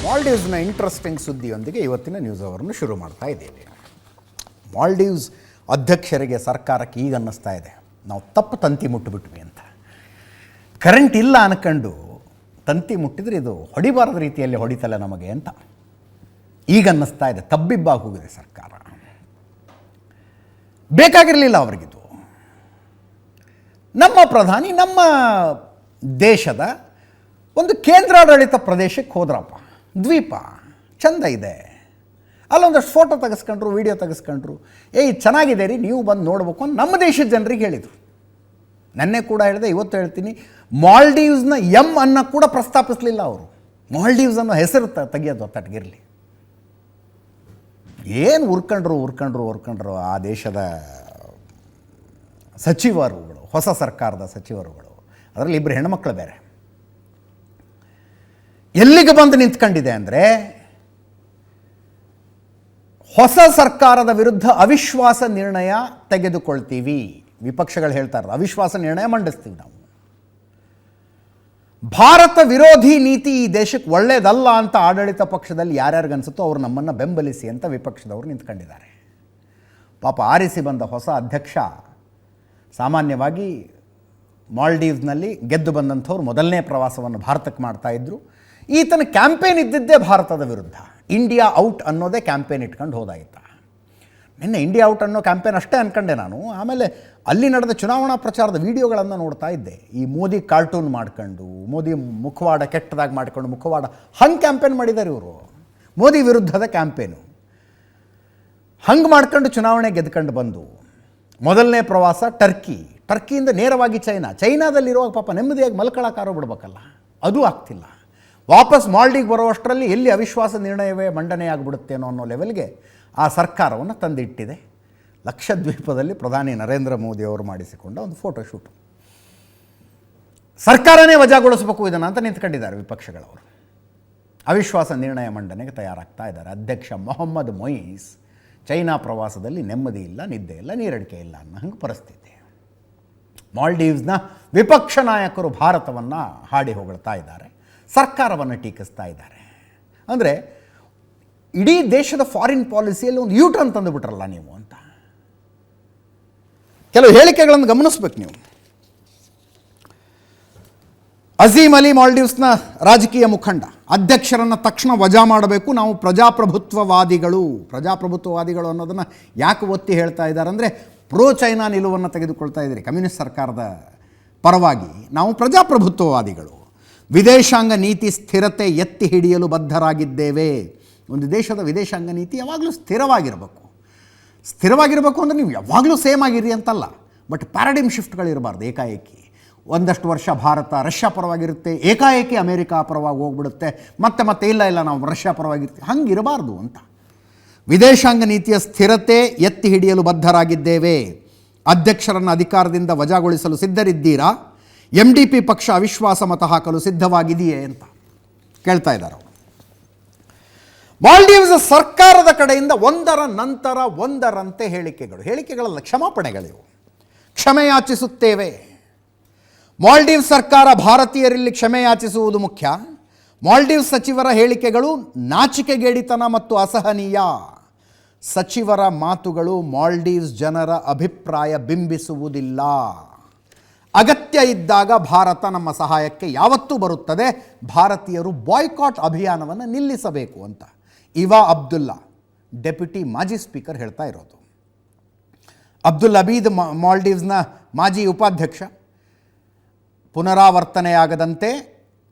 ಮಾಲ್ಡೀವ್ಸ್ನ interesting ಸುದ್ದಿಯೊಂದಿಗೆ ಇವತ್ತಿನ news ಅವರನ್ನು ಶುರು ಮಾಡ್ತಾ ಇದ್ದೀವಿ. ಮಾಲ್ಡೀವ್ಸ್ ಅಧ್ಯಕ್ಷರಿಗೆ ಸರ್ಕಾರಕ್ಕೆ ಈಗ ಅನ್ನಿಸ್ತಾ ಇದೆ ನಾವು ತಪ್ಪು ತಂತಿ ಮುಟ್ಟಿಬಿಟ್ವಿ ಅಂತ. ಕರೆಂಟ್ ಇಲ್ಲ ಅನ್ಕೊಂಡು ತಂತಿ ಮುಟ್ಟಿದರೆ ಇದು ಹೊಡಿಬಾರದ ರೀತಿಯಲ್ಲಿ ಹೊಡಿತಲ್ಲ ನಮಗೆ ಅಂತ ಈಗ ಅನ್ನಿಸ್ತಾ ಇದೆ. ತಬ್ಬಿಬ್ಬಾಗಿ ಹೋಗಿದೆ ಸರ್ಕಾರ. ಬೇಕಾಗಿರಲಿಲ್ಲ ಅವರಿಗಿದು. ನಮ್ಮ ಪ್ರಧಾನಿ ನಮ್ಮ ದೇಶದ ಒಂದು ಕೇಂದ್ರಾಡಳಿತ ಪ್ರದೇಶಕ್ಕೆ ಹೋದ್ರಪ್ಪ, ದ್ವೀಪ ಚೆಂದ ಇದೆ, ಅಲ್ಲೊಂದಷ್ಟು ಫೋಟೋ ತೆಗೆಸ್ಕೊಂಡ್ರು, ವಿಡಿಯೋ ತೆಗೆಸ್ಕೊಂಡ್ರು, ಇದು ಚೆನ್ನಾಗಿದೆ ರೀ, ನೀವು ಬಂದು ನೋಡ್ಬೇಕು ಅಂತ ನಮ್ಮ ದೇಶದ ಜನರಿಗೆ ಹೇಳಿದರು. ನೆನ್ನೆ ಕೂಡ ಹೇಳಿದೆ, ಇವತ್ತು ಹೇಳ್ತೀನಿ, ಮಾಲ್ಡೀವ್ಸ್ನ ಅನ್ನು ಕೂಡ ಪ್ರಸ್ತಾಪಿಸಲಿಲ್ಲ ಅವರು. ಮಾಲ್ಡೀವ್ಸ್ ಅನ್ನೋ ಹೆಸರು ತೆಗಿಯೋದು ತಟಗಿರಲಿ. ಏನು ಉರ್ಕೊಂಡ್ರು ಆ ದೇಶದ ಸಚಿವರುಗಳು, ಹೊಸ ಸರ್ಕಾರದ ಸಚಿವರುಗಳು, ಅದರಲ್ಲಿ ಇಬ್ಬರು ಹೆಣ್ಮಕ್ಳು ಬೇರೆ. ಎಲ್ಲಿಗೆ ಬಂದು ನಿಂತ್ಕೊಂಡಿದೆ ಅಂದರೆ, ಹೊಸ ಸರ್ಕಾರದ ವಿರುದ್ಧ ಅವಿಶ್ವಾಸ ನಿರ್ಣಯ ತೆಗೆದುಕೊಳ್ತೀವಿ. ವಿಪಕ್ಷಗಳು ಹೇಳ್ತಾರೆ ಅವಿಶ್ವಾಸ ನಿರ್ಣಯ ಮಂಡಿಸ್ತೀವಿ ನಾವು. ಭಾರತ ವಿರೋಧಿ ನೀತಿ ಈ ದೇಶಕ್ಕೆ ಒಳ್ಳೆಯದಲ್ಲ ಅಂತ ಆಡಳಿತ ಪಕ್ಷದಲ್ಲಿ ಯಾರ್ಯಾರಿಗನ್ಸುತ್ತೋ ಅವ್ರು ನಮ್ಮನ್ನು ಬೆಂಬಲಿಸಿ ಅಂತ ವಿಪಕ್ಷದವರು ನಿಂತ್ಕೊಂಡಿದ್ದಾರೆ. ಪಾಪ ಆರಿಸಿ ಬಂದ ಹೊಸ ಅಧ್ಯಕ್ಷ ಸಾಮಾನ್ಯವಾಗಿ ಮಾಲ್ಡೀವ್ಸ್ನಲ್ಲಿ ಗೆದ್ದು ಬಂದಂಥವ್ರು ಮೊದಲನೇ ಪ್ರವಾಸವನ್ನು ಭಾರತಕ್ಕೆ ಮಾಡ್ತಾಯಿದ್ರು. ಈತನ ಕ್ಯಾಂಪೇನ್ ಇದ್ದಿದ್ದೇ ಭಾರತದ ವಿರುದ್ಧ. ಇಂಡಿಯಾ ಔಟ್ ಅನ್ನೋದೇ ಕ್ಯಾಂಪೇನ್ ಇಟ್ಕೊಂಡು ಹೋದಾಯಿತ. ನಿನ್ನೆ ಇಂಡಿಯಾ ಔಟ್ ಅನ್ನೋ ಕ್ಯಾಂಪೇನ್ ಅಷ್ಟೇ ಅಂದ್ಕೊಂಡೆ ನಾನು. ಆಮೇಲೆ ಅಲ್ಲಿ ನಡೆದ ಚುನಾವಣಾ ಪ್ರಚಾರದ ವೀಡಿಯೋಗಳನ್ನು ನೋಡ್ತಾ ಇದ್ದೆ. ಈ ಮೋದಿ ಕಾರ್ಟೂನ್ ಮಾಡ್ಕೊಂಡು, ಮೋದಿ ಮುಖವಾಡ ಕೆಟ್ಟದಾಗಿ ಮಾಡ್ಕೊಂಡು ಮುಖವಾಡ ಹಂಗೆ ಕ್ಯಾಂಪೇನ್ ಮಾಡಿದ್ದಾರೆ ಇವರು. ಮೋದಿ ವಿರುದ್ಧದ ಕ್ಯಾಂಪೇನು ಹಂಗೆ ಮಾಡ್ಕೊಂಡು ಚುನಾವಣೆ ಗೆದ್ಕೊಂಡು ಬಂದು ಮೊದಲನೇ ಪ್ರವಾಸ ಟರ್ಕಿಯಿಂದ ನೇರವಾಗಿ ಚೈನಾದಲ್ಲಿರುವಾಗ ಪಾಪ ನೆಮ್ಮದಿಯಾಗಿ ಮಲ್ಕೊಳ್ಳೋಕ್ಕಾರೋ ಬಿಡ್ಬೇಕಲ್ಲ, ಅದೂ ಆಗ್ತಿಲ್ಲ. ವಾಪಸ್ ಮಾಲ್ಡೀವ್ಗೆ ಬರುವಷ್ಟರಲ್ಲಿ ಎಲ್ಲಿ ಅವಿಶ್ವಾಸ ನಿರ್ಣಯವೇ ಮಂಡನೆಯಾಗ್ಬಿಡುತ್ತೇನೋ ಅನ್ನೋ ಲೆವೆಲ್ಗೆ ಆ ಸರ್ಕಾರವನ್ನು ತಂದಿಟ್ಟಿದೆ. ಲಕ್ಷದ್ವೀಪದಲ್ಲಿ ಪ್ರಧಾನಿ ನರೇಂದ್ರ ಮೋದಿ ಅವರು ಮಾಡಿಸಿಕೊಂಡ ಒಂದು ಫೋಟೋಶೂಟು. ಸರ್ಕಾರನೇ ವಜಾಗೊಳಿಸಬೇಕು ಇದನ್ನು ಅಂತ ನಿಂತ್ಕೊಂಡಿದ್ದಾರೆ ವಿಪಕ್ಷಗಳವರು. ಅವಿಶ್ವಾಸ ನಿರ್ಣಯ ಮಂಡನೆಗೆ ತಯಾರಾಗ್ತಾ ಇದ್ದಾರೆ. ಅಧ್ಯಕ್ಷ ಮೊಹಮ್ಮದ್ ಮೊಯಿಸ್ ಚೈನಾ ಪ್ರವಾಸದಲ್ಲಿ ನೆಮ್ಮದಿ ಇಲ್ಲ, ನಿದ್ದೆ ಇಲ್ಲ, ನೀರಡಿಕೆ ಇಲ್ಲ ಅನ್ನೋ ಹಂಗೆ ಪರಿಸ್ಥಿತಿ. ಮಾಲ್ಡೀವ್ಸ್ನ ವಿಪಕ್ಷ ನಾಯಕರು ಭಾರತವನ್ನು ಹಾಡಿ ಹೊಗಳ್ತಾ ಇದ್ದಾರೆ, ಸರ್ಕಾರವನ್ನು ಟೀಕಿಸ್ತಾ ಇದ್ದಾರೆ. ಅಂದರೆ ಇಡೀ ದೇಶದ ಫಾರಿನ್ ಪಾಲಿಸಿಯಲ್ಲಿ ಒಂದು ಯೂಟರ್ನ್ ತಂದುಬಿಟ್ರಲ್ಲ ನೀವು ಅಂತ. ಕೆಲವು ಹೇಳಿಕೆಗಳನ್ನು ಗಮನಿಸ್ಬೇಕು ನೀವು. ಅಜೀಮ್ ಅಲಿ ಮಾಲ್ಡೀವ್ಸ್ನ ರಾಜಕೀಯ ಮುಖಂಡ, ಅಧ್ಯಕ್ಷರನ್ನು ತಕ್ಷಣ ವಜಾ ಮಾಡಬೇಕು, ನಾವು ಪ್ರಜಾಪ್ರಭುತ್ವವಾದಿಗಳು ಅನ್ನೋದನ್ನು ಯಾಕೆ ಒತ್ತಿ ಹೇಳ್ತಾ ಇದ್ದಾರೆ ಅಂದರೆ, ಪ್ರೋ ಚೈನಾ ನಿಲುವನ್ನು ತೆಗೆದುಕೊಳ್ತಾ ಇದ್ದೀರಿ ಕಮ್ಯುನಿಸ್ಟ್ ಸರ್ಕಾರದ ಪರವಾಗಿ. ನಾವು ಪ್ರಜಾಪ್ರಭುತ್ವವಾದಿಗಳು, ವಿದೇಶಾಂಗ ನೀತಿ ಸ್ಥಿರತೆ ಎತ್ತಿ ಹಿಡಿಯಲು ಬದ್ಧರಾಗಿದ್ದೇವೆ. ಒಂದು ದೇಶದ ವಿದೇಶಾಂಗ ನೀತಿ ಯಾವಾಗಲೂ ಸ್ಥಿರವಾಗಿರಬೇಕು ಅಂದರೆ ನೀವು ಯಾವಾಗಲೂ ಸೇಮ್ ಆಗಿರಿ ಅಂತಲ್ಲ, ಬಟ್ ಪ್ಯಾರಾಡಿಮ್ ಶಿಫ್ಟ್ಗಳಿರಬಾರ್ದು. ಏಕಾಏಕಿ ಒಂದಷ್ಟು ವರ್ಷ ಭಾರತ ರಷ್ಯಾ ಪರವಾಗಿರುತ್ತೆ, ಏಕಾಏಕಿ ಅಮೇರಿಕಾ ಪರವಾಗಿ ಹೋಗ್ಬಿಡುತ್ತೆ, ಮತ್ತೆ ಇಲ್ಲ ನಾವು ರಷ್ಯಾ ಪರವಾಗಿರ್ತೀವಿ, ಹಂಗಿರಬಾರ್ದು ಅಂತ. ವಿದೇಶಾಂಗ ನೀತಿಯ ಸ್ಥಿರತೆ ಎತ್ತಿ ಹಿಡಿಯಲು ಬದ್ಧರಾಗಿದ್ದೇವೆ. ಅಧ್ಯಕ್ಷರನ್ನು ಅಧಿಕಾರದಿಂದ ವಜಾಗೊಳಿಸಲು ಸಿದ್ಧರಿದ್ದೀರಾ? MDP ಪಕ್ಷ ಅವಿಶ್ವಾಸ ಮತ ಹಾಕಲು ಸಿದ್ಧವಾಗಿದೆಯೇ ಅಂತ ಕೇಳ್ತಾ ಇದ್ದಾರೆ. ಮಾಲ್ಡೀವ್ಸ್ ಸರ್ಕಾರದ ಕಡೆಯಿಂದ ಒಂದರ ನಂತರ ಒಂದರಂತೆ ಹೇಳಿಕೆಗಳಲ್ಲ, ಕ್ಷಮಾಪಣೆಗಳಿವು. ಕ್ಷಮೆ ಯಾಚಿಸುತ್ತೇವೆ. ಮಾಲ್ಡೀವ್ಸ್ ಸರ್ಕಾರ ಭಾರತೀಯರಲ್ಲಿ ಕ್ಷಮೆ ಯಾಚಿಸುವುದು ಮುಖ್ಯ. ಮಾಲ್ಡೀವ್ಸ್ ಸಚಿವರ ಹೇಳಿಕೆಗಳು ನಾಚಿಕೆಗೇಡಿತನ ಮತ್ತು ಅಸಹನೀಯ. ಸಚಿವರ ಮಾತುಗಳು ಮಾಲ್ಡೀವ್ಸ್ ಜನರ ಅಭಿಪ್ರಾಯ ಬಿಂಬಿಸುವುದಿಲ್ಲ. ಅಗತ್ಯ ಇದ್ದಾಗ ಭಾರತ ನಮ್ಮ ಸಹಾಯಕ್ಕೆ ಯಾವತ್ತೂ ಬರುತ್ತದೆ. ಭಾರತೀಯರು ಬಾಯ್ಕಾಟ್ ಅಭಿಯಾನವನ್ನು ನಿಲ್ಲಿಸಬೇಕು ಅಂತ ಇವಾ ಅಬ್ದುಲ್ಲಾ, ಡೆಪ್ಯೂಟಿ ಮಾಜಿ ಸ್ಪೀಕರ್ ಹೇಳ್ತಾ ಇರೋದು. ಅಬ್ದುಲ್ ಅಬೀದ್ ಮಾಲ್ಡೀವ್ಸ್ನ ಮಾಜಿ ಉಪಾಧ್ಯಕ್ಷ, ಪುನರಾವರ್ತನೆಯಾಗದಂತೆ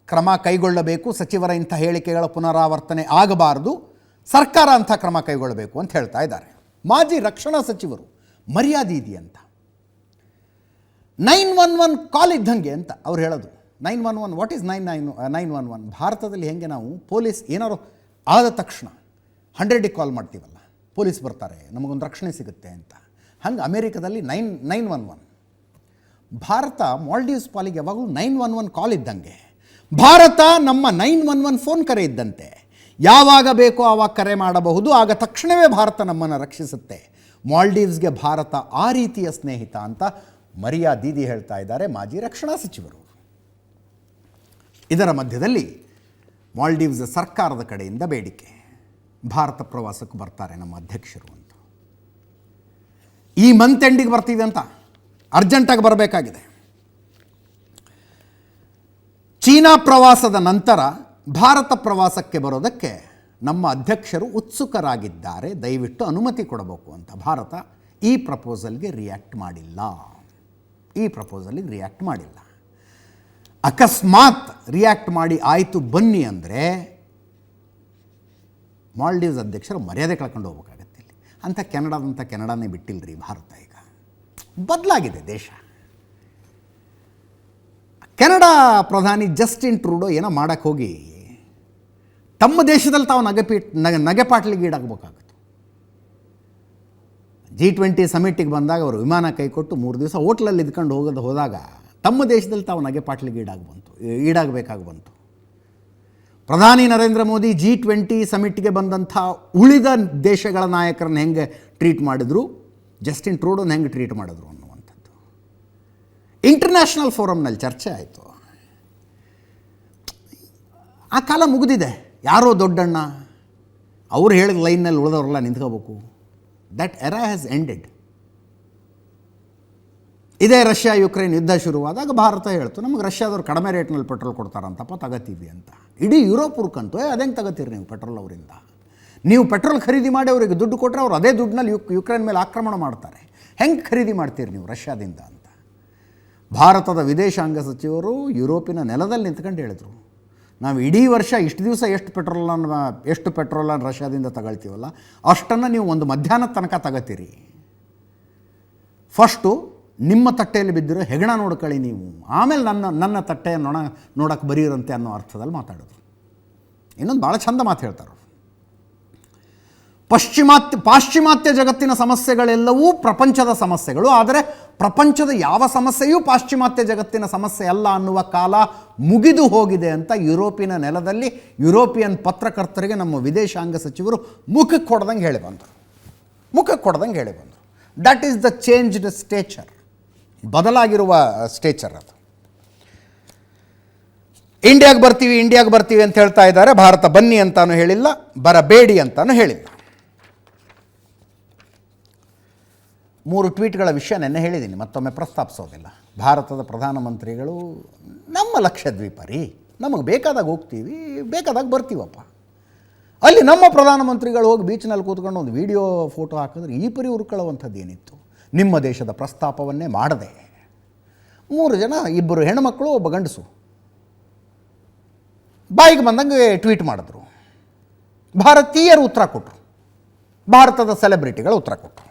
ಕ್ರಮ ಕೈಗೊಳ್ಳಬೇಕು. ಸಚಿವರ ಇಂಥ ಹೇಳಿಕೆಗಳ ಪುನರಾವರ್ತನೆ ಆಗಬಾರದು, ಸರ್ಕಾರ ಅಂಥ ಕ್ರಮ ಕೈಗೊಳ್ಳಬೇಕು ಅಂತ ಹೇಳ್ತಾ ಇದ್ದಾರೆ. ಮಾಜಿ ರಕ್ಷಣಾ ಸಚಿವರು, ಮರ್ಯಾದೆ ಇದೆಯಂತ. 911 ಕಾಲ್ ಇದ್ದಂಗೆ ಅಂತ ಅವ್ರು ಹೇಳೋದು. 911 ವಾಟ್ ಈಸ್ 911? ಭಾರತದಲ್ಲಿ ಹೆಂಗೆ ನಾವು ಪೊಲೀಸ್ ಏನಾರು ಆದ ತಕ್ಷಣ 100ಗೆ ಕಾಲ್ ಮಾಡ್ತೀವಲ್ಲ, ಪೊಲೀಸ್ ಬರ್ತಾರೆ, ನಮಗೊಂದು ರಕ್ಷಣೆ ಸಿಗುತ್ತೆ ಅಂತ. ಹಂಗೆ ಅಮೇರಿಕಾದಲ್ಲಿ 911. ಭಾರತ ಮಾಲ್ಡೀವ್ಸ್ ಪಾಲಿಗೆ ಯಾವಾಗಲೂ 911 ಕಾಲ್ ಇದ್ದಂಗೆ. ಭಾರತ ನಮ್ಮ 911 ಫೋನ್ ಕರೆ ಇದ್ದಂತೆ. ಯಾವಾಗ ಬೇಕೋ ಆವಾಗ ಕರೆ ಮಾಡಬಹುದು, ಆಗ ತಕ್ಷಣವೇ ಭಾರತ ನಮ್ಮನ್ನು ರಕ್ಷಿಸುತ್ತೆ. ಮಾಲ್ಡೀವ್ಸ್ಗೆ ಭಾರತ ಆ ರೀತಿಯ ಸ್ನೇಹಿತ ಅಂತ ಮರಿಯಾ ದೀದಿ ಹೇಳ್ತಾ ಇದ್ದಾರೆ, ಮಾಜಿ ರಕ್ಷಣಾ ಸಚಿವರು. ಇದರ ಮಧ್ಯದಲ್ಲಿ ಮಾಲ್ಡೀವ್ಸ್ ಸರ್ಕಾರದ ಕಡೆಯಿಂದ ಬೇಡಿಕೆ, ಭಾರತ ಪ್ರವಾಸಕ್ಕೆ ಬರ್ತಾರೆ ನಮ್ಮ ಅಧ್ಯಕ್ಷರು ಅಂತ. ಈ ಮಂತ್ ಎಂಡಿಗೆ ಬರ್ತೀವಿ ಅಂತ ಅರ್ಜೆಂಟಾಗಿ ಬರಬೇಕಾಗಿದೆ. ಚೀನಾ ಪ್ರವಾಸದ ನಂತರ ಭಾರತ ಪ್ರವಾಸಕ್ಕೆ ಬರೋದಕ್ಕೆ ನಮ್ಮ ಅಧ್ಯಕ್ಷರು ಉತ್ಸುಕರಾಗಿದ್ದಾರೆ, ದಯವಿಟ್ಟು ಅನುಮತಿ ಕೊಡಬೇಕು ಅಂತ ಭಾರತ ಈ ಪ್ರಪೋಸಲ್ಗೆ ರಿಯಾಕ್ಟ್ ಮಾಡಿಲ್ಲ. ಅಕಸ್ಮಾತ್ ರಿಯಾಕ್ಟ್ ಮಾಡಿ ಆಯಿತು ಬನ್ನಿ ಅಂದರೆ ಮಾಲ್ಡೀವ್ಸ್ ಅಧ್ಯಕ್ಷರು ಮರ್ಯಾದೆ ಕಳ್ಕೊಂಡು ಹೋಗ್ಬೇಕಾಗತ್ತೆ. ಇಲ್ಲಿ ಅಂತ ಕೆನಡಾನೇ ಬಿಟ್ಟಿಲ್ಲರಿ ಭಾರತ. ಈಗ ಬದಲಾಗಿದೆ ದೇಶ. ಕೆನಡಾ ಪ್ರಧಾನಿ ಜಸ್ಟಿನ್ ಟ್ರೂಡೋ ಏನೋ ಮಾಡೋಕ್ಕೆ ಹೋಗಿ ತಮ್ಮ ದೇಶದಲ್ಲಿ ತಾವು ನಗೆಪಾಟ್ಲಿಗೆ ಈಡಾಗಬೇಕಾಗಿತ್ತು. G20 ಸಮಿಟಿಗೆ ಬಂದಾಗ ಅವರು ವಿಮಾನ ಕೈ ಕೊಟ್ಟು 3 ದಿವಸ ಹೋಟ್ಲಲ್ಲಿ ಇದ್ಕೊಂಡು ಹೋದಾಗ ತಮ್ಮ ದೇಶದಲ್ಲಿ ತಾವು ನಗೆಪಾಟ್ಲಿಗೆ ಈಡಾಗಬೇಕಾಗಿ ಬಂತು. ಪ್ರಧಾನಿ ನರೇಂದ್ರ ಮೋದಿ G20 ಸಮಿಟ್ಗೆ ಬಂದಂಥ ಉಳಿದ ದೇಶಗಳ ನಾಯಕರನ್ನು ಹೆಂಗೆ ಟ್ರೀಟ್ ಮಾಡಿದ್ರು, ಜಸ್ಟಿನ್ ಟ್ರೂಡೋನ ಹೆಂಗೆ ಟ್ರೀಟ್ ಮಾಡಿದ್ರು ಅನ್ನುವಂಥದ್ದು ಇಂಟರ್ನ್ಯಾಷನಲ್ ಫೋರಮ್ನಲ್ಲಿ ಚರ್ಚೆ ಆಯಿತು. ಆ ಕಾಲ ಮುಗಿದಿದೆ. ಯಾರೋ ದೊಡ್ಡಣ್ಣ ಅವ್ರು ಹೇಳಿದ ಲೈನ್ನಲ್ಲಿ ಉಳಿದವರೆಲ್ಲ ನಿಂತ್ಕೋಬೇಕು. That era has ended. ಇದೇ ರಷ್ಯಾ ಯುಕ್ರೇನ್ ಯುದ್ಧ ಶುರುವಾದಾಗ ಭಾರತ ಹೇಳ್ತು ನಮಗೆ ರಷ್ಯಾದವ್ರು ಕಡಿಮೆ ರೇಟ್ನಲ್ಲಿ ಪೆಟ್ರೋಲ್ ಕೊಡ್ತಾರಂತಪ್ಪ, ತಗೋತೀವಿ ಅಂತ. ಇಡೀ ಯುರೋಪ್ ಹುರ್ಕಂತು ಅದೇಂಗೆ ತಗೋತೀರಿ ನೀವು ಪೆಟ್ರೋಲ್ ಅವರಿಂದ? ನೀವು ಪೆಟ್ರೋಲ್ ಖರೀದಿ ಮಾಡಿ ಅವರಿಗೆ ದುಡ್ಡು ಕೊಟ್ಟರೆ ಅವ್ರು ಅದೇ ದುಡ್ಡಿನಲ್ಲಿ ಯುಕ್ರೇನ್ ಮೇಲೆ ಆಕ್ರಮಣ ಮಾಡ್ತಾರೆ. ಹೆಂಗೆ ಖರೀದಿ ಮಾಡ್ತೀರಿ ನೀವು ರಷ್ಯಾದಿಂದ ಅಂತ? ಭಾರತದ ವಿದೇಶಾಂಗ ಸಚಿವರು ಯುರೋಪಿನ ನೆಲದಲ್ಲಿ ನಿಂತ್ಕೊಂಡು ಹೇಳಿದರು, ನಾವು ಇಡೀ ವರ್ಷ ಇಷ್ಟು ದಿವಸ ಎಷ್ಟು ಪೆಟ್ರೋಲನ್ನು ರಷ್ಯಾದಿಂದ ತಗೊಳ್ತೀವಲ್ಲ ಅಷ್ಟನ್ನು ನೀವು ಒಂದು ಮಧ್ಯಾಹ್ನದ ತನಕ ತಗೋತೀರಿ. ಫಸ್ಟು ನಿಮ್ಮ ತಟ್ಟೆಯಲ್ಲಿ ಬಿದ್ದಿರೋ ಹೆಗಣ ನೋಡ್ಕೊಳ್ಳಿ ನೀವು, ಆಮೇಲೆ ನನ್ನ ತಟ್ಟೆಯ ನೋಡೋಕ್ಕೆ ಬರೀರಂತೆ ಅನ್ನೋ ಅರ್ಥದಲ್ಲಿ ಮಾತಾಡೋದು. ಇನ್ನೊಂದು ಭಾಳ ಚಂದ ಮಾತು ಹೇಳ್ತಾರೆ, ಪಾಶ್ಚಿಮಾತ್ಯ ಜಗತ್ತಿನ ಸಮಸ್ಯೆಗಳೆಲ್ಲವೂ ಪ್ರಪಂಚದ ಸಮಸ್ಯೆಗಳು, ಆದರೆ ಪ್ರಪಂಚದ ಯಾವ ಸಮಸ್ಯೆಯೂ ಪಾಶ್ಚಿಮಾತ್ಯ ಜಗತ್ತಿನ ಸಮಸ್ಯೆ ಅಲ್ಲ ಅನ್ನುವ ಕಾಲ ಮುಗಿದು ಹೋಗಿದೆ ಅಂತ ಯುರೋಪಿನ ನೆಲದಲ್ಲಿ ಯುರೋಪಿಯನ್ ಪತ್ರಕರ್ತರಿಗೆ ನಮ್ಮ ವಿದೇಶಾಂಗ ಸಚಿವರು ಮುಖಕ್ಕೆ ಕೊಡ್ದಂಗೆ ಹೇಳಿ ಬಂದರು. That is the changed stature, ಬದಲಾಗಿರುವ ಸ್ಟೇಚರ್ ಅದು. ಇಂಡಿಯಾಗೆ ಬರ್ತೀವಿ ಅಂತ ಹೇಳ್ತಾ ಇದ್ದಾರೆ. ಭಾರತ ಬನ್ನಿ ಅಂತಾನು ಹೇಳಿಲ್ಲ, ಬರಬೇಡಿ ಅಂತಾನು ಹೇಳಿಲ್ಲ. 3 ಟ್ವೀಟ್ಗಳ ವಿಷಯ ನೆನ್ನೆ ಹೇಳಿದ್ದೀನಿ, ಮತ್ತೊಮ್ಮೆ ಪ್ರಸ್ತಾಪಿಸೋದಿಲ್ಲ. ಭಾರತದ ಪ್ರಧಾನಮಂತ್ರಿಗಳು ನಮ್ಮ ಲಕ್ಷದ್ವೀಪ ರೀ, ನಮಗೆ ಬೇಕಾದಾಗ ಹೋಗ್ತೀವಿ, ಬೇಕಾದಾಗ ಬರ್ತೀವಪ್ಪ. ಅಲ್ಲಿ ನಮ್ಮ ಪ್ರಧಾನಮಂತ್ರಿಗಳು ಹೋಗಿ ಬೀಚ್ನಲ್ಲಿ ಕೂತ್ಕೊಂಡು ಒಂದು ವಿಡಿಯೋ ಫೋಟೋ ಹಾಕಿದ್ರೆ ಈ ಪರಿ ಉರ್ಕೊಳ್ಳುವಂಥದ್ದು ಏನಿತ್ತು? ನಿಮ್ಮ ದೇಶದ ಪ್ರಸ್ತಾಪವನ್ನೇ ಮಾಡದೆ 3 ಜನ, 2 ಹೆಣ್ಮಕ್ಳು, 1 ಗಂಡಸು ಬಾಯಿಗೆ ಬಂದಂಗೆ ಟ್ವೀಟ್ ಮಾಡಿದ್ರು. ಭಾರತೀಯರು ಉತ್ತರ ಕೊಟ್ಟರು, ಭಾರತದ ಸೆಲೆಬ್ರಿಟಿಗಳು ಉತ್ತರ ಕೊಟ್ಟರು.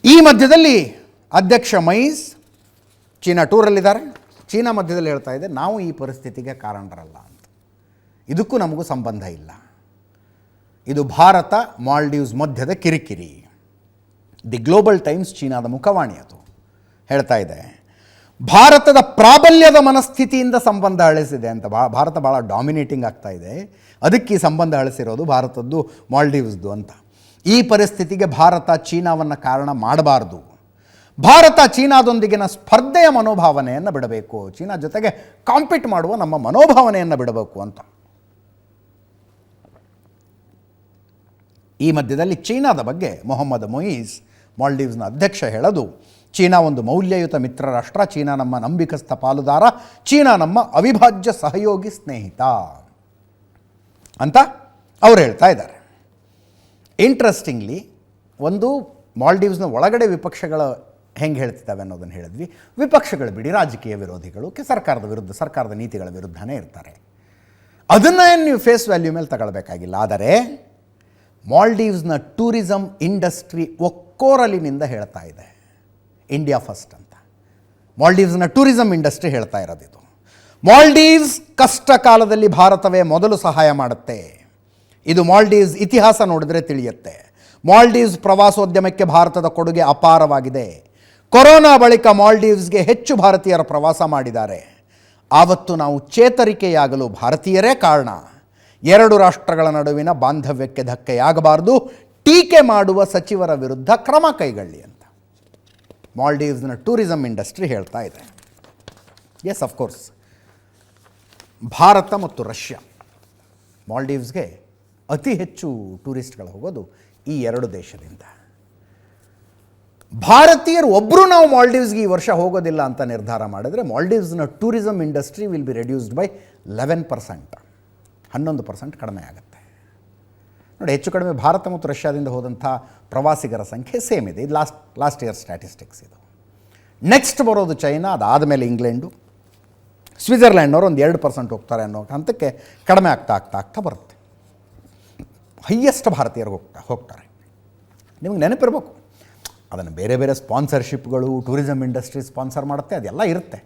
ಈ ಮಧ್ಯದಲ್ಲಿ ಅಧ್ಯಕ್ಷ ಮೈಸ್ ಚೀನಾ ಟೂರಲ್ಲಿದ್ದಾರೆ. ಚೀನಾ ಮಧ್ಯದಲ್ಲಿ ಹೇಳ್ತಾ ಇದೆ ನಾವು ಈ ಪರಿಸ್ಥಿತಿಗೆ ಕಾರಣರಲ್ಲ ಅಂತ, ಇದಕ್ಕೂ ನಮಗೂ ಸಂಬಂಧ ಇಲ್ಲ, ಇದು ಭಾರತ ಮಾಲ್ಡೀವ್ಸ್ ಮಧ್ಯದ ಕಿರಿಕಿರಿ. ದಿ ಗ್ಲೋಬಲ್ ಟೈಮ್ಸ್ ಚೀನಾದ ಮುಖವಾಣಿ ಅದು ಹೇಳ್ತಾ ಇದೆ ಭಾರತದ ಪ್ರಾಬಲ್ಯದ ಮನಸ್ಥಿತಿಯಿಂದ ಸಂಬಂಧ ಅಳಿಸಿದೆ ಅಂತ. ಭಾರತ ಭಾಳ ಡಾಮಿನೇಟಿಂಗ್ ಆಗ್ತಾ ಇದೆ, ಅದಕ್ಕೆ ಈ ಸಂಬಂಧ ಅಳಿಸಿರೋದು ಭಾರತದ್ದು ಮಾಲ್ಡೀವ್ಸ್ದು ಅಂತ. ಈ ಪರಿಸ್ಥಿತಿಗೆ ಭಾರತ ಚೀನಾವನ್ನು ಕಾರಣ ಮಾಡಬಾರ್ದು. ಭಾರತ ಚೀನಾದೊಂದಿಗಿನ ಸ್ಪರ್ಧೆಯ ಮನೋಭಾವನೆಯನ್ನು ಬಿಡಬೇಕು, ಚೀನಾ ಜೊತೆಗೆ ಕಾಂಪೀಟ್ ಮಾಡುವ ನಮ್ಮ ಮನೋಭಾವನೆಯನ್ನು ಬಿಡಬೇಕು ಅಂತ. ಈ ಮಧ್ಯದಲ್ಲಿ ಚೀನಾದ ಬಗ್ಗೆ ಮೊಹಮ್ಮದ್ ಮೊಯೀಸ್ ಮಾಲ್ಡೀವ್ಸ್ನ ಅಧ್ಯಕ್ಷ ಹೇಳೋದು, ಚೀನಾ ಒಂದು ಮೌಲ್ಯಯುತ ಮಿತ್ರ ರಾಷ್ಟ್ರ, ಚೀನಾ ನಮ್ಮ ನಂಬಿಕಸ್ಥ ಪಾಲುದಾರ, ಚೀನಾ ನಮ್ಮ ಅವಿಭಾಜ್ಯ ಸಹಯೋಗಿ ಸ್ನೇಹಿತ ಅಂತ ಅವರು ಹೇಳ್ತಾ ಇದ್ದಾರೆ. ಇಂಟ್ರೆಸ್ಟಿಂಗ್ಲಿ ಒಂದು ಮಾಲ್ಡೀವ್ಸ್ನ ಒಳಗಡೆ ವಿಪಕ್ಷಗಳು ಹೆಂಗೆ ಹೇಳ್ತಿದ್ದಾವೆ ಅನ್ನೋದನ್ನು ಹೇಳಿದ್ವಿ. ವಿಪಕ್ಷಗಳು ಬಿಡಿ, ರಾಜಕೀಯ ವಿರೋಧಿಗಳು ಸರ್ಕಾರದ ನೀತಿಗಳ ವಿರುದ್ಧನೇ ಇರ್ತಾರೆ, ಅದನ್ನೇ ನೀವು ಫೇಸ್ ವ್ಯಾಲ್ಯೂ ಮೇಲೆ ತಗೊಳ್ಬೇಕಾಗಿಲ್ಲ. ಆದರೆ ಮಾಲ್ಡೀವ್ಸ್ನ ಟೂರಿಸಂ ಇಂಡಸ್ಟ್ರಿ ಒಕ್ಕೋರಲಿನಿಂದ ಹೇಳ್ತಾ ಇದೆ ಇಂಡಿಯಾ ಫಸ್ಟ್ ಅಂತ. ಮಾಲ್ಡೀವ್ಸ್ನ ಟೂರಿಸಂ ಇಂಡಸ್ಟ್ರಿ ಹೇಳ್ತಾ ಇರೋದಿದು. ಮಾಲ್ಡೀವ್ಸ್ ಕಷ್ಟ ಕಾಲದಲ್ಲಿ ಭಾರತವೇ ಮೊದಲು ಸಹಾಯ ಮಾಡುತ್ತೆ, ಇದು ಮಾಲ್ಡೀವ್ಸ್ ಇತಿಹಾಸ ನೋಡಿದ್ರೆ ತಿಳಿಯುತ್ತೆ. ಮಾಲ್ಡೀವ್ಸ್ ಪ್ರವಾಸೋದ್ಯಮಕ್ಕೆ ಭಾರತದ ಕೊಡುಗೆ ಅಪಾರವಾಗಿದೆ. ಕೊರೋನಾ ಬಳಿಕ ಮಾಲ್ಡೀವ್ಸ್ಗೆ ಹೆಚ್ಚು ಭಾರತೀಯರ ಪ್ರವಾಸ ಮಾಡಿದ್ದಾರೆ. ಆವತ್ತು ನಾವು ಚೇತರಿಕೆಯಾಗಲು ಭಾರತೀಯರೇ ಕಾರಣ. 2 ರಾಷ್ಟ್ರಗಳ ನಡುವಿನ ಬಾಂಧವ್ಯಕ್ಕೆ ಧಕ್ಕೆಯಾಗಬಾರದು, ಟೀಕೆ ಮಾಡುವ ಸಚಿವರ ವಿರುದ್ಧ ಕ್ರಮ ಕೈಗೊಳ್ಳಿ ಅಂತ ಮಾಲ್ಡೀವ್ಸ್ನ ಟೂರಿಸಮ್ ಇಂಡಸ್ಟ್ರಿ ಹೇಳ್ತಾ ಇದೆ. ಎಸ್, ಅಫ್ಕೋರ್ಸ್, ಭಾರತ ಮತ್ತು ರಷ್ಯಾ, ಮಾಲ್ಡೀವ್ಸ್ಗೆ ಅತಿ ಹೆಚ್ಚು ಟೂರಿಸ್ಟ್ಗಳು ಹೋಗೋದು ಈ ಎರಡು ದೇಶದಿಂದ. ಭಾರತೀಯರು ಒಬ್ಬರು ನಾವು ಮಾಲ್ಡೀವ್ಸ್ಗೆ ಈ ವರ್ಷ ಹೋಗೋದಿಲ್ಲ ಅಂತ ನಿರ್ಧಾರ ಮಾಡಿದರೆ ಮಾಲ್ಡೀವ್ಸ್ನ tourism industry will be reduced by 11%, 11% ಕಡಿಮೆ ಆಗುತ್ತೆ. ನೋಡಿ, ಹೆಚ್ಚು ಕಡಿಮೆ ಭಾರತ ಮತ್ತು ರಷ್ಯಾದಿಂದ ಹೋದಂಥ ಪ್ರವಾಸಿಗರ ಸಂಖ್ಯೆ ಸೇಮ್ ಇದೆ. ಇದು ಲಾಸ್ಟ್ ಇಯರ್ ಸ್ಟ್ಯಾಟಿಸ್ಟಿಕ್ಸ್ ಇದು. ನೆಕ್ಸ್ಟ್ ಬರೋದು ಚೈನಾ, ಅದಾದಮೇಲೆ ಇಂಗ್ಲೆಂಡು, ಸ್ವಿಟ್ಜರ್ಲ್ಯಾಂಡ್ನವರು ಒಂದು 2% ಹೋಗ್ತಾರೆ ಅನ್ನೋ ಹಂತಕ್ಕೆ ಕಡಿಮೆ ಆಗ್ತಾ ಬರುತ್ತೆ. ಹೈಯೆಸ್ಟ್ ಭಾರತೀಯರು ಹೋಗ್ತಾರೆ. ನಿಮಗೆ ನೆನಪಿರಬೇಕು, ಅದನ್ನು ಬೇರೆ ಬೇರೆ ಸ್ಪಾನ್ಸರ್ಶಿಪ್ಗಳು, ಟೂರಿಸಮ್ ಇಂಡಸ್ಟ್ರಿ ಸ್ಪಾನ್ಸರ್ ಮಾಡುತ್ತೆ, ಅದೆಲ್ಲ ಇರುತ್ತೆ.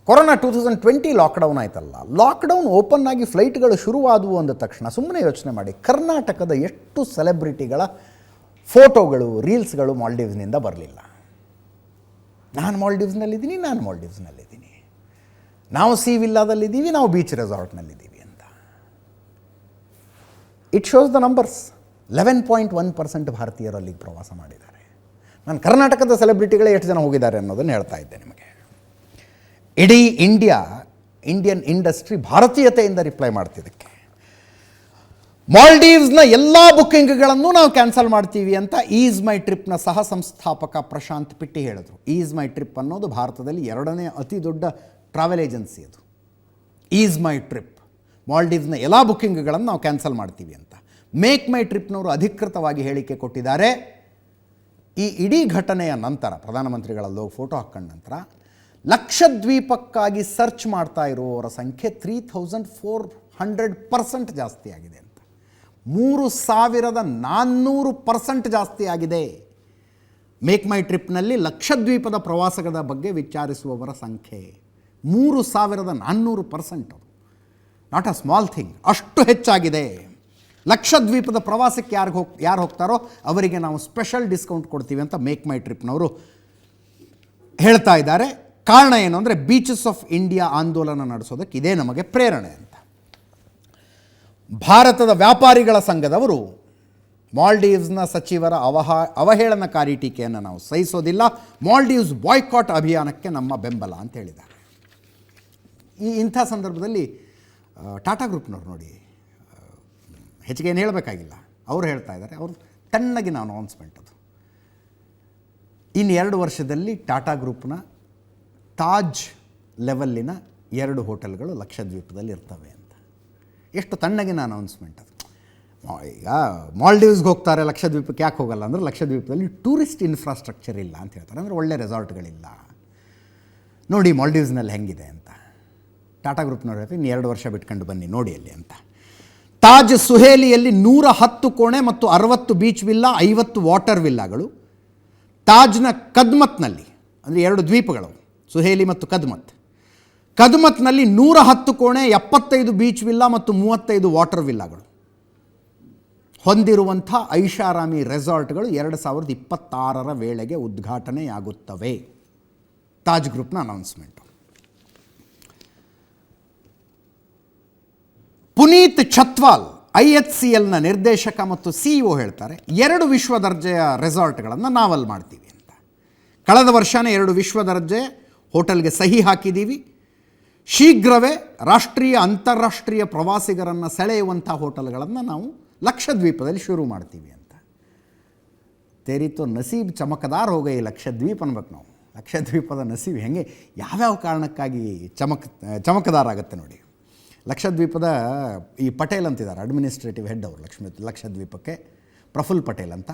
ಕೊರೋನಾ 2020 ಲಾಕ್ಡೌನ್ ಆಯ್ತಲ್ಲ, ಲಾಕ್ಡೌನ್ ಓಪನ್ ಆಗಿ ಫ್ಲೈಟ್ಗಳು ಶುರುವಾದವು ಅಂದ ತಕ್ಷಣ ಸುಮ್ಮನೆ ಯೋಚನೆ ಮಾಡಿ, ಕರ್ನಾಟಕದ ಎಷ್ಟು ಸೆಲೆಬ್ರಿಟಿಗಳ ಫೋಟೋಗಳು, ರೀಲ್ಸ್ಗಳು ಮಾಲ್ಡೀವ್ಸ್ನಿಂದ ಬರಲಿಲ್ಲ. ನಾನು ಮಾಲ್ಡೀವ್ಸ್ನಲ್ಲಿದ್ದೀನಿ, ನಾವು ಸಿ ವಿಲ್ಲಾದಲ್ಲಿದ್ದೀವಿ, ನಾವು ಬೀಚ್ ರೆಸಾರ್ಟ್ನಲ್ಲಿದ್ದೀವಿ ಅಂತ. It shows the numbers. 11.1% ಭಾರತೀಯರು ಅಲ್ಲಿಗೆ ಪ್ರವಾಸ ಮಾಡಿದ್ದಾರೆ. ನಾನು ಕರ್ನಾಟಕದ ಸೆಲೆಬ್ರಿಟಿಗಳೇ ಎಷ್ಟು ಜನ ಹೋಗಿದ್ದಾರೆ ಅನ್ನೋದನ್ನು ಹೇಳ್ತಾ ಇದ್ದೆ ನಿಮಗೆ. ಇಡೀ ಇಂಡಿಯನ್ ಇಂಡಸ್ಟ್ರಿ ಭಾರತೀಯತೆಯಿಂದ ರಿಪ್ಲೈ ಮಾಡ್ತಿದ್ದಕ್ಕೆ. ಮಾಲ್ಡೀವ್ಸ್ನ ಎಲ್ಲ ಬುಕ್ಕಿಂಗ್ಗಳನ್ನು ನಾವು ಕ್ಯಾನ್ಸಲ್ ಮಾಡ್ತೀವಿ ಅಂತ ಈಸ್ ಮೈ ಟ್ರಿಪ್ನ ಸಹ ಸಂಸ್ಥಾಪಕ ಪ್ರಶಾಂತ್ ಪಿಟ್ಟಿ ಹೇಳಿದ್ರು. ಈಸ್ ಮೈ ಟ್ರಿಪ್ ಅನ್ನೋದು ಭಾರತದಲ್ಲಿ 2ನೇ ಅತಿ ದೊಡ್ಡ ಟ್ರಾವೆಲ್ ಏಜೆನ್ಸಿ ಅದು. ಈಸ್ ಮೈ ಟ್ರಿಪ್, ಮಾಲ್ಡೀವ್ಸ್ನ ಎಲ್ಲ ಬುಕ್ಕಿಂಗ್ಗಳನ್ನು ನಾವು ಕ್ಯಾನ್ಸಲ್ ಮಾಡ್ತೀವಿ ಅಂತ. ಮೇಕ್ ಮೈ ಟ್ರಿಪ್ನವರು ಅಧಿಕೃತವಾಗಿ ಹೇಳಿಕೆ ಕೊಟ್ಟಿದ್ದಾರೆ. ಈ ಇಡೀ ಘಟನೆಯ ನಂತರ, ಪ್ರಧಾನಮಂತ್ರಿಗಳಲ್ಲೋ ಫೋಟೋ ಹಾಕೊಂಡ ನಂತರ, ಲಕ್ಷದ್ವೀಪಕ್ಕಾಗಿ ಸರ್ಚ್ ಮಾಡ್ತಾ ಇರುವವರ ಸಂಖ್ಯೆ 3400% ಜಾಸ್ತಿ ಆಗಿದೆ ಅಂತ. 3400% ಜಾಸ್ತಿ ಆಗಿದೆ. ಮೇಕ್ ಮೈ ಟ್ರಿಪ್ನಲ್ಲಿ ಲಕ್ಷದ್ವೀಪದ ಪ್ರವಾಸದ ಬಗ್ಗೆ ವಿಚಾರಿಸುವವರ ಸಂಖ್ಯೆ 3400%. ನಾಟ್ ಅ ಸ್ಮಾಲ್ ಥಿಂಗ್, ಅಷ್ಟು ಹೆಚ್ಚಾಗಿದೆ. ಲಕ್ಷದ್ವೀಪದ ಪ್ರವಾಸಕ್ಕೆ ಯಾರು ಹೋಗ್ತಾರೋ ಅವರಿಗೆ ನಾವು ಸ್ಪೆಷಲ್ ಡಿಸ್ಕೌಂಟ್ ಕೊಡ್ತೀವಿ ಅಂತ ಮೇಕ್ ಮೈ ಟ್ರಿಪ್ನವರು ಹೇಳ್ತಾ ಇದ್ದಾರೆ. ಕಾರಣ ಏನು ಅಂದರೆ, ಬೀಚಸ್ ಆಫ್ ಇಂಡಿಯಾ ಆಂದೋಲನ ನಡೆಸೋದಕ್ಕೆ ಇದೇ ನಮಗೆ ಪ್ರೇರಣೆ ಅಂತ. ಭಾರತದ ವ್ಯಾಪಾರಿಗಳ ಸಂಘದವರು ಮಾಲ್ಡೀವ್ಸ್ನ ಸಚಿವರ ಅವಹೇಳನಕಾರಿ ಟೀಕೆಯನ್ನು ನಾವು ಸಹಿಸೋದಿಲ್ಲ, ಮಾಲ್ಡೀವ್ಸ್ ಬಾಯ್ಕಾಟ್ ಅಭಿಯಾನಕ್ಕೆ ನಮ್ಮ ಬೆಂಬಲ ಅಂತ ಹೇಳಿದ್ದಾರೆ. ಇಂಥ ಸಂದರ್ಭದಲ್ಲಿ ಟಾಟಾ ಗ್ರೂಪ್ನವ್ರು ನೋಡಿ, ಹೆಚ್ಚಿಗೆ ಏನು ಹೇಳಬೇಕಾಗಿಲ್ಲ, ಅವರು ಹೇಳ್ತಾ ಇದ್ದಾರೆ, ಅವರು ತಣ್ಣಗಿನ ಅನೌನ್ಸ್ಮೆಂಟ್ ಅದು. ಇನ್ನು 2 ವರ್ಷದಲ್ಲಿ ಟಾಟಾ ಗ್ರೂಪ್ನ ತಾಜ್ ಲೆವೆಲ್ಲಿನ 2 ಹೋಟೆಲ್ಗಳು ಲಕ್ಷದ್ವೀಪದಲ್ಲಿ ಇರ್ತವೆ ಅಂತ. ಎಷ್ಟು ತಣ್ಣಗಿನ ಅನೌನ್ಸ್ಮೆಂಟ್ ಅದು. ಈಗ ಮಾಲ್ಡೀವ್ಸ್ಗೆ ಹೋಗ್ತಾರೆ, ಲಕ್ಷದ್ವೀಪಕ್ಕೆ ಯಾಕೆ ಹೋಗಲ್ಲ ಅಂದರೆ, ಲಕ್ಷದ್ವೀಪದಲ್ಲಿ ಟೂರಿಸ್ಟ್ ಇನ್ಫ್ರಾಸ್ಟ್ರಕ್ಚರ್ ಇಲ್ಲ ಅಂತ ಹೇಳ್ತಾರೆ. ಅಂದರೆ ಒಳ್ಳೆ ರೆಸಾರ್ಟ್ಗಳಿಲ್ಲ. ನೋಡಿ ಮಾಲ್ಡೀವ್ಸ್ನಲ್ಲಿ ಹೆಂಗಿದೆ ಅಂತ. ಟಾಟಾ ಗ್ರೂಪ್ನವ್ರು ಹೇಳ್ತಾರೆ, ಇನ್ನು 2 ವರ್ಷ ಬಿಟ್ಕೊಂಡು ಬನ್ನಿ ನೋಡಿ ಅಲ್ಲಿ ಅಂತ. ತಾಜ್ ಸುಹೇಲಿಯಲ್ಲಿ 110 ಕೋಣೆ ಮತ್ತು 60 ಬೀಚ್ ವಿಲ್ಲಾ, 50 ವಾಟರ್ ವಿಲ್ಲಾಗಳು. ತಾಜ್ನ ಕದ್ಮತ್ನಲ್ಲಿ, ಅಂದರೆ 2 ದ್ವೀಪಗಳು, ಸುಹೇಲಿ ಮತ್ತು ಕದ್ಮತ್ನಲ್ಲಿ 110 ಕೋಣೆ, 75 ಬೀಚ್ ವಿಲ್ಲಾ ಮತ್ತು 35 ವಾಟರ್ ವಿಲ್ಲಾಗಳು ಹೊಂದಿರುವಂಥ ಐಷಾರಾಮಿ ರೆಸಾರ್ಟ್ಗಳು 2026ರ ವೇಳೆಗೆ ಉದ್ಘಾಟನೆಯಾಗುತ್ತವೆ. ತಾಜ್ ಗ್ರೂಪ್ನ ಅನೌನ್ಸ್ಮೆಂಟು. ಪುನೀತ್ ಛತ್ವಾಲ್, IHCLನ ನಿರ್ದೇಶಕ ಮತ್ತು CEO ಹೇಳ್ತಾರೆ, 2 ವಿಶ್ವ ದರ್ಜೆಯ ರೆಸಾರ್ಟ್ಗಳನ್ನು ನಾವಲ್ಲಿ ಮಾಡ್ತೀವಿ ಅಂತ. ಕಳೆದ ವರ್ಷವೇ 2 ವಿಶ್ವ ದರ್ಜೆ ಹೋಟೆಲ್ಗೆ ಸಹಿ ಹಾಕಿದ್ದೀವಿ. ಶೀಘ್ರವೇ ರಾಷ್ಟ್ರೀಯ ಅಂತಾರಾಷ್ಟ್ರೀಯ ಪ್ರವಾಸಿಗರನ್ನು ಸೆಳೆಯುವಂಥ ಹೋಟೆಲ್ಗಳನ್ನು ನಾವು ಲಕ್ಷದ್ವೀಪದಲ್ಲಿ ಶುರು ಮಾಡ್ತೀವಿ ಅಂತ. ತೇರಿತೋ ನಸೀಬ್ ಚಮಕದಾರ್ ಹೋಗೈ ಲಕ್ಷದ್ವೀಪ ಅನ್ಬೇಕು ನಾವು. ಲಕ್ಷದ್ವೀಪದ ನಸೀಬ್ ಹೆಂಗೆ ಯಾವ್ಯಾವ ಕಾರಣಕ್ಕಾಗಿ ಚಮಕದಾರ ಆಗುತ್ತೆ ನೋಡಿ. ಲಕ್ಷದ್ವೀಪದ ಈ ಪಟೇಲ್ ಅಂತಿದ್ದಾರೆ, ಅಡ್ಮಿನಿಸ್ಟ್ರೇಟಿವ್ ಹೆಡ್ ಅವರು ಲಕ್ಷದ್ವೀಪಕ್ಕೆ, ಪ್ರಫುಲ್ ಪಟೇಲ್ ಅಂತ.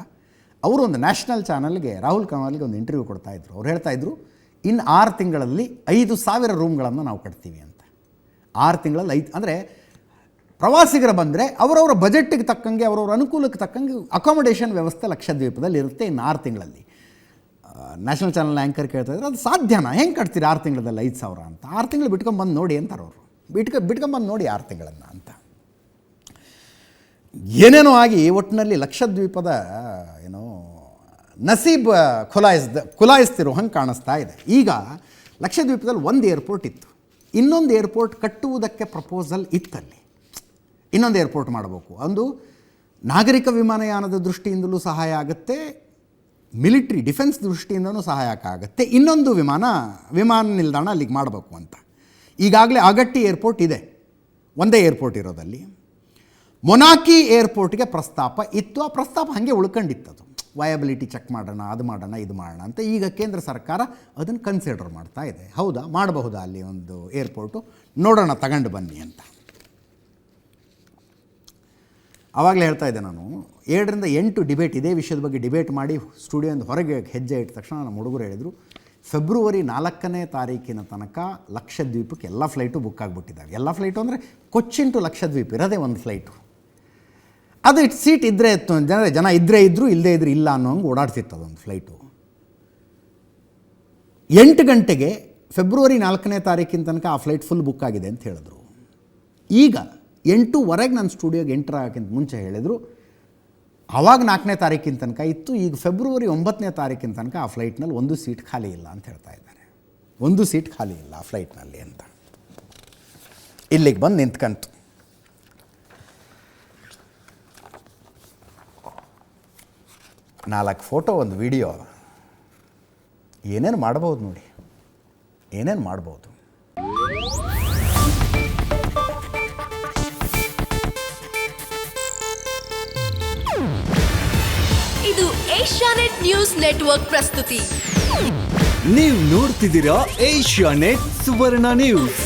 ಅವರು ಒಂದು ನ್ಯಾಷನಲ್ ಚಾನಲ್ಗೆ, ರಾಹುಲ್ ಕಮಾಲ್ಗೆ ಒಂದು ಇಂಟರ್ವ್ಯೂ ಕೊಡ್ತಾಯಿದ್ರು. ಅವ್ರು ಹೇಳ್ತಾಯಿದ್ರು, ಇನ್ನು 6 ತಿಂಗಳಲ್ಲಿ 5,000 ರೂಮ್ಗಳನ್ನು ನಾವು ಕಟ್ತೀವಿ ಅಂತ. 6 ತಿಂಗಳಲ್ಲಿ 5, ಅಂದರೆ ಪ್ರವಾಸಿಗರು ಬಂದರೆ ಅವರವರ ಬಜೆಟ್ಟಿಗೆ ತಕ್ಕಂಗೆ, ಅವರವರ ಅನುಕೂಲಕ್ಕೆ ತಕ್ಕಂಗೆ ಅಕಾಮಡೇಷನ್ ವ್ಯವಸ್ಥೆ ಲಕ್ಷದ್ವೀಪದಲ್ಲಿ ಇರುತ್ತೆ ಇನ್ನು 6 ತಿಂಗಳಲ್ಲಿ. ನ್ಯಾಷನಲ್ ಚಾನಲ್ ಆ್ಯಂಕರ್ ಕೇಳ್ತಾ ಇದ್ದಾರೆ, ಅದು ಸಾಧ್ಯನಾ, ಹೆಂಗೆ ಕಟ್ತೀರಿ 6 ತಿಂಗಳಲ್ಲಿ 5,000 ಅಂತ. 6 ತಿಂಗಳು ಬಿಟ್ಕೊಂಬಂದು ನೋಡಿ ಅಂತಾರೆ ಅವರು. ಬಿಟ್ಕೊಂಬಂದು ನೋಡಿ 6 ತಿಂಗಳನ್ನು ಅಂತ. ಏನೇನೋ ಆಗಿ ಒಟ್ಟಿನಲ್ಲಿ ಲಕ್ಷದ್ವೀಪದ ನಸೀಬ್ ಖುಲಾಯಿಸ್ತಿರೋ ಹಂಗೆ ಕಾಣಿಸ್ತಾ ಇದೆ. ಈಗ ಲಕ್ಷದ್ವೀಪದಲ್ಲಿ ಒಂದು ಏರ್ಪೋರ್ಟ್ ಇತ್ತು, ಇನ್ನೊಂದು ಏರ್ಪೋರ್ಟ್ ಕಟ್ಟುವುದಕ್ಕೆ ಪ್ರಪೋಸಲ್ ಇತ್ತಲ್ಲಿ. ಇನ್ನೊಂದು ಏರ್ಪೋರ್ಟ್ ಮಾಡಬೇಕು. ಒಂದು ನಾಗರಿಕ ವಿಮಾನಯಾನದ ದೃಷ್ಟಿಯಿಂದಲೂ ಸಹಾಯ ಆಗುತ್ತೆ, ಮಿಲಿಟ್ರಿ ಡಿಫೆನ್ಸ್ ದೃಷ್ಟಿಯಿಂದನೂ ಸಹಾಯಕ ಆಗುತ್ತೆ. ಇನ್ನೊಂದು ವಿಮಾನ ನಿಲ್ದಾಣ ಅಲ್ಲಿಗೆ ಮಾಡಬೇಕು ಅಂತ. ಈಗಾಗಲೇ ಅಗಟ್ಟಿ ಏರ್ಪೋರ್ಟ್ ಇದೆ, ಒಂದೇ ಏರ್ಪೋರ್ಟ್ ಇರೋದಲ್ಲಿ. ಮೊನಾಕಿ ಏರ್ಪೋರ್ಟ್ಗೆ ಪ್ರಸ್ತಾಪ ಇತ್ತು. ಆ ಪ್ರಸ್ತಾಪ ಹಾಗೆ ಉಳ್ಕೊಂಡಿತ್ತದು. ವಯಬಿಲಿಟಿ ಚೆಕ್ ಮಾಡೋಣ, ಅದು ಮಾಡೋಣ, ಇದು ಮಾಡೋಣ ಅಂತ. ಈಗ ಕೇಂದ್ರ ಸರ್ಕಾರ ಅದನ್ನು ಕನ್ಸಿಡರ್ ಮಾಡ್ತಾ ಇದೆ. ಹೌದಾ, ಮಾಡಬಹುದಾ ಅಲ್ಲಿ ಒಂದು ಏರ್ಪೋರ್ಟು, ನೋಡೋಣ, ತಗೊಂಡು ಬನ್ನಿ ಅಂತ. ಆವಾಗಲೇ ಹೇಳ್ತಾ ಇದ್ದೆ ನಾನು, 7 ರಿಂದ 8 ಡಿಬೇಟ್ ಇದೇ ವಿಷಯದ ಬಗ್ಗೆ ಡಿಬೇಟ್ ಮಾಡಿ ಸ್ಟುಡಿಯೋದಿಂದ ಹೊರಗೆ ಹೆಜ್ಜೆ ಇಟ್ಟ ತಕ್ಷಣ ನಮ್ಮ ಹುಡುಗರು ಹೇಳಿದರು, ಫೆಬ್ರವರಿ 4ನೇ ತಾರೀಕಿನ ತನಕ ಲಕ್ಷದ್ವೀಪಕ್ಕೆ ಎಲ್ಲ ಫ್ಲೈಟು ಬುಕ್ ಆಗಿಬಿಟ್ಟಿದ್ದಾವೆ. ಎಲ್ಲ ಫ್ಲೈಟು ಅಂದರೆ ಕೊಚ್ಚಿನ್ ಟು ಲಕ್ಷದ್ವೀಪ್ ಇರೋದೇ ಒಂದು ಫ್ಲೈಟು. ಅದು ಸೀಟ್ ಇದ್ದರೆ ಇತ್ತು, ಜನ ಇದ್ದರೆ ಇದ್ದರು, ಇಲ್ಲದೇ ಇದ್ರು ಇಲ್ಲ ಅನ್ನೋ ಹಂಗೆ ಓಡಾಡ್ತಿತ್ತು ಅದೊಂದು ಫ್ಲೈಟು. 8 ಗಂಟೆಗೆ ಫೆಬ್ರವರಿ 4ನೇ ತಾರೀಕಿನ ತನಕ ಆ ಫ್ಲೈಟ್ ಫುಲ್ ಬುಕ್ ಆಗಿದೆ ಅಂತ ಹೇಳಿದ್ರು. ಈಗ 8:15 ನನ್ನ ಸ್ಟುಡಿಯೋಗೆ ಎಂಟರ್ ಆಗೋಕ್ಕಿಂತ ಮುಂಚೆ ಹೇಳಿದರು, ಆವಾಗ 4ನೇ ತಾರೀಕಿನ ತನಕ ಇತ್ತು, ಈಗ ಫೆಬ್ರವರಿ 9ನೇ ತಾರೀಕಿನ ತನಕ ಆ ಫ್ಲೈಟ್ನಲ್ಲಿ ಒಂದು ಸೀಟ್ ಖಾಲಿ ಇಲ್ಲ ಅಂತ ಹೇಳ್ತಾ ಇದ್ದಾರೆ. ಒಂದು ಸೀಟ್ ಖಾಲಿ ಇಲ್ಲ ಆ ಫ್ಲೈಟ್ನಲ್ಲಿ ಅಂತ. ಇಲ್ಲಿಗೆ ಬಂದು ನಿಂತ್ಕಂತು. ನಾಲ್ಕು ಫೋಟೋ, ಒಂದು ವಿಡಿಯೋ, ಏನೇನು ಮಾಡ್ಬೋದು ನೋಡಿ, ಏನೇನು ಮಾಡ್ಬೋದು. ಇದು ಏಷ್ಯಾನೆಟ್ ನ್ಯೂಸ್ ನೆಟ್ವರ್ಕ್ ಪ್ರಸ್ತುತಿ. ನೀವು ನೋಡ್ತಿದ್ದೀರಾ ಏಷ್ಯಾನೆಟ್ ಸುವರ್ಣ ನ್ಯೂಸ್.